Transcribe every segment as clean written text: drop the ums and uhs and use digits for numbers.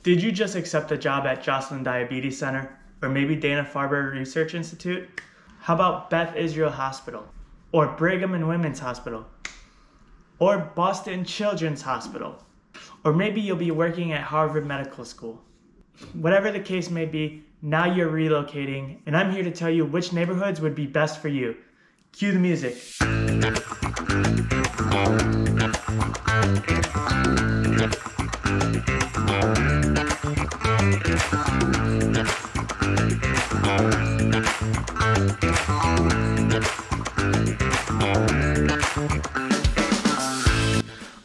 Did you just accept a job at Joslin Diabetes Center? Or maybe Dana-Farber Research Institute? How about Beth Israel Hospital? Or Brigham and Women's Hospital? Or Boston Children's Hospital? Or maybe you'll be working at Harvard Medical School. Whatever the case may be, now you're relocating, and I'm here to tell you which neighborhoods would be best for you. Cue the music.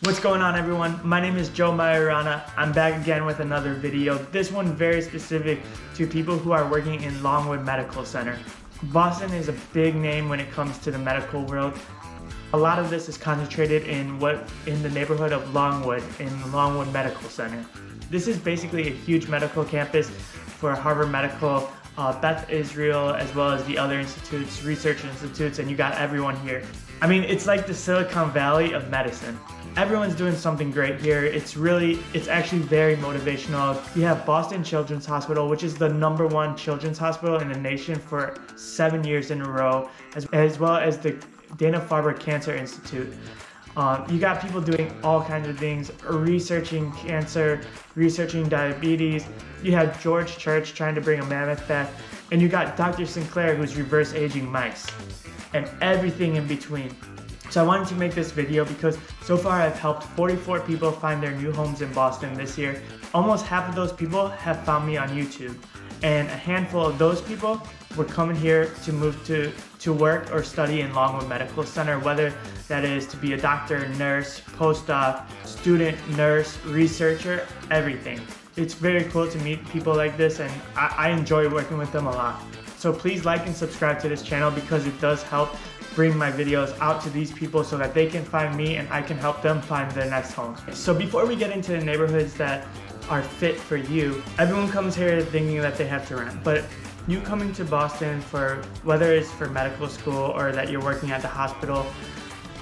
What's going on, everyone? My name is j.maiorana. I'm back again with another video. This one very specific to people who are working in Longwood Medical Center. Boston is a big name when it comes to the medical world. A lot of this is concentrated in the neighborhood of Longwood, in Longwood Medical Center. This is basically a huge medical campus for Harvard Medical, Beth Israel, as well as the other institutes, research institutes, and you got everyone here. I mean, it's like the Silicon Valley of medicine. Everyone's doing something great here. It's actually very motivational. You have Boston Children's Hospital, which is the #1 children's hospital in the nation for 7 years in a row, as well as the Dana-Farber Cancer Institute. You got people doing all kinds of things, researching cancer, researching diabetes. You have George Church trying to bring a mammoth back, and you got Dr. Sinclair, who's reverse aging mice, and everything in between. So I wanted to make this video because so far I've helped 44 people find their new homes in Boston this year. Almost half of those people have found me on YouTube, and a handful of those people were coming here to move to work or study in Longwood Medical Center, whether that is to be a doctor, nurse, postdoc, student, nurse, researcher, everything. It's very cool to meet people like this, and I enjoy working with them a lot. So please like and subscribe to this channel because it does help bring my videos out to these people so that they can find me and I can help them find their next home. So before we get into the neighborhoods that are fit for you, everyone comes here thinking that they have to rent, but you coming to Boston for, whether it's for medical school or that you're working at the hospital,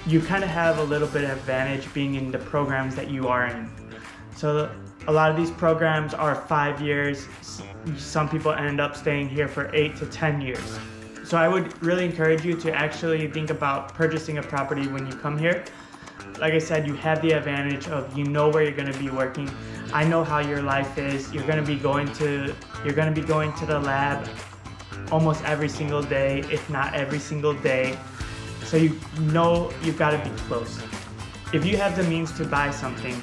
you kind of have a little bit of advantage being in the programs that you are in. So a lot of these programs are 5 years. Some people end up staying here for 8 to 10 years. So I would really encourage you to actually think about purchasing a property when you come here. Like I said, you have the advantage of, you know where you're going to be working. I know how your life is. You're going to be going to the lab almost every single day, if not every single day. So you know you've got to be close. If you have the means to buy something,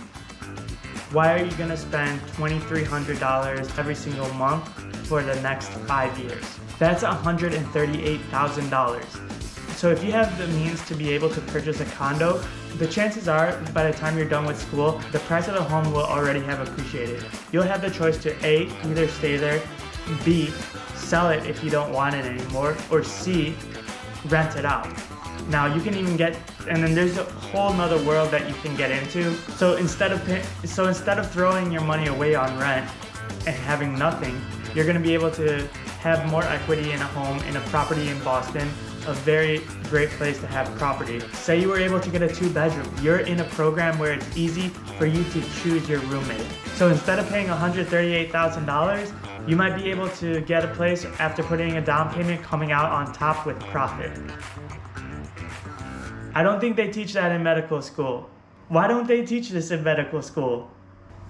why are you going to spend $2,300 every single month for the next 5 years? That's $138,000. So if you have the means to be able to purchase a condo, the chances are by the time you're done with school, the price of the home will already have appreciated. You'll have the choice to A, either stay there, B, sell it if you don't want it anymore, or C, rent it out. Now you can even get, and then there's a whole nother world that you can get into. So instead of throwing your money away on rent and having nothing, you're going to be able to have more equity in a home, in a property in Boston, a very great place to have property. Say you were able to get a 2-bedroom. You're in a program where it's easy for you to choose your roommate. So instead of paying $138,000, you might be able to get a place after putting a down payment coming out on top with profit. I don't think they teach that in medical school. Why don't they teach this in medical school?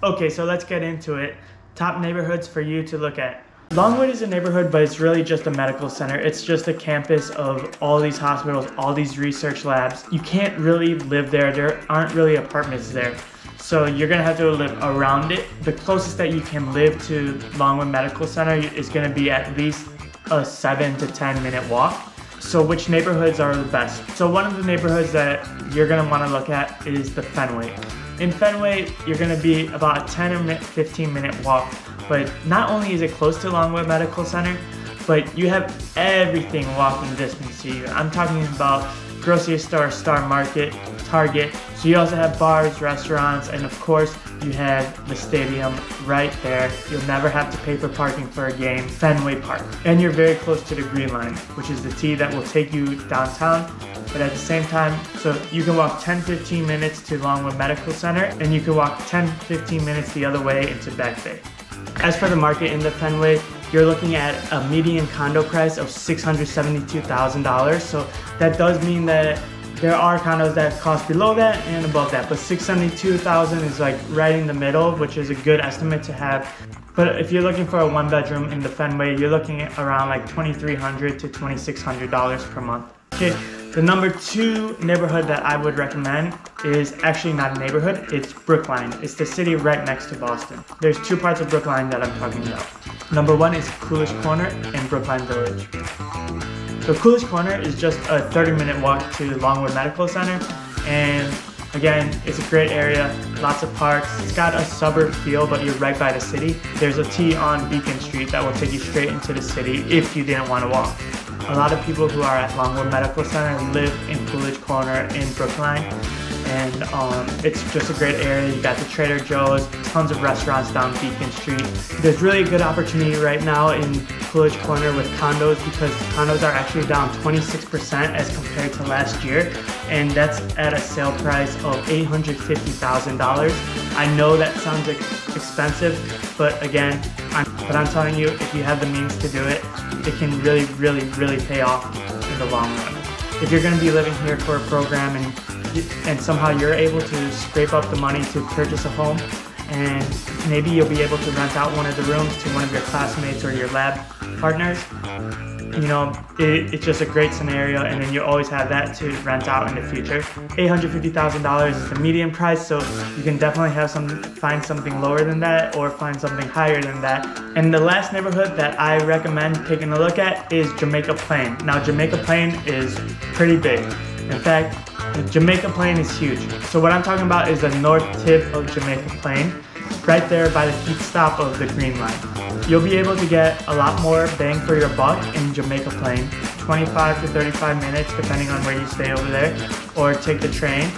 Okay, so let's get into it. Top neighborhoods for you to look at. Longwood is a neighborhood, but it's really just a medical center. It's just a campus of all these hospitals, all these research labs. You can't really live there. There aren't really apartments there. So you're gonna have to live around it. The closest that you can live to Longwood Medical Center is gonna be at least a 7 to 10 minute walk. So which neighborhoods are the best? So one of the neighborhoods that you're gonna wanna look at is the Fenway. In Fenway, you're gonna be about a 10 or 15 minute walk. But not only is it close to Longwood Medical Center, but you have everything walking distance to you. I'm talking about grocery store, Star Market, Target. So you also have bars, restaurants, and of course you have the stadium right there. You'll never have to pay for parking for a game, Fenway Park. And you're very close to the Green Line, which is the T that will take you downtown. But at the same time, so you can walk 10-15 minutes to Longwood Medical Center, and you can walk 10-15 minutes the other way into Back Bay. As for the market in the Fenway, you're looking at a median condo price of $672,000. So that does mean that there are condos that cost below that and above that, but $672,000 is like right in the middle, which is a good estimate to have. But if you're looking for a one bedroom in the Fenway, you're looking at around like $2,300 to $2,600 per month. Okay, the number 2 neighborhood that I would recommend is actually not a neighborhood, it's Brookline. It's the city right next to Boston. There's 2 parts of Brookline that I'm talking about. Number 1 is Coolidge Corner and Brookline Village. So Coolidge Corner is just a 30-minute walk to Longwood Medical Center, and again, it's a great area, lots of parks. It's got a suburb feel, but you're right by the city. There's a T on Beacon Street that will take you straight into the city if you didn't want to walk. A lot of people who are at Longwood Medical Center live in Coolidge Corner in Brookline, and it's just a great area. You got the Trader Joe's, tons of restaurants down Beacon Street. There's really a good opportunity right now in Coolidge Corner with condos, because condos are actually down 26% as compared to last year, and that's at a sale price of $850,000. I know that sounds expensive, but again, I'm telling you, if you have the means to do it, it can really pay off in the long run. If you're going to be living here for a program and somehow you're able to scrape up the money to purchase a home, and maybe you'll be able to rent out one of the rooms to one of your classmates or your lab partners, you know, it's just a great scenario, and then you always have that to rent out in the future. $850,000 is the median price, so you can definitely find something lower than that or find something higher than that. And the last neighborhood that I recommend taking a look at is Jamaica Plain. Now, Jamaica Plain is pretty big. In fact, Jamaica Plain is huge. So what I'm talking about is the north tip of Jamaica Plain, right there by the heat stop of the Green Line. You'll be able to get a lot more bang for your buck in Jamaica Plain, 25 to 35 minutes depending on where you stay over there, or take the train,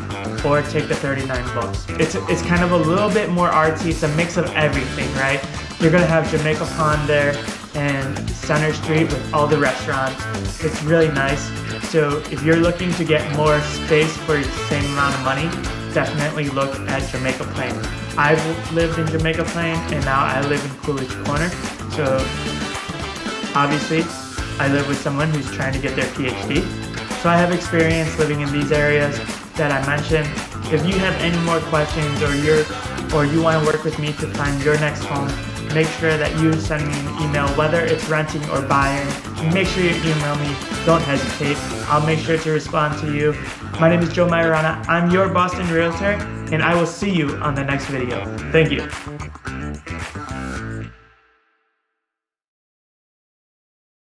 or take the 39 bus. It's kind of a little bit more artsy. It's a mix of everything, right? You're gonna have Jamaica Pond there and Center Street with all the restaurants. It's really nice. So if you're looking to get more space for the same amount of money, definitely look at Jamaica Plain. I've lived in Jamaica Plain, and now I live in Coolidge Corner. So obviously I live with someone who's trying to get their PhD. So I have experience living in these areas that I mentioned. If you have any more questions, or you want to work with me to find your next home, make sure that you send me an email, whether it's renting or buying. Make sure you email me. Don't hesitate. I'll make sure to respond to you. My name is j.maiorana. I'm your Boston Realtor, and I will see you on the next video. Thank you.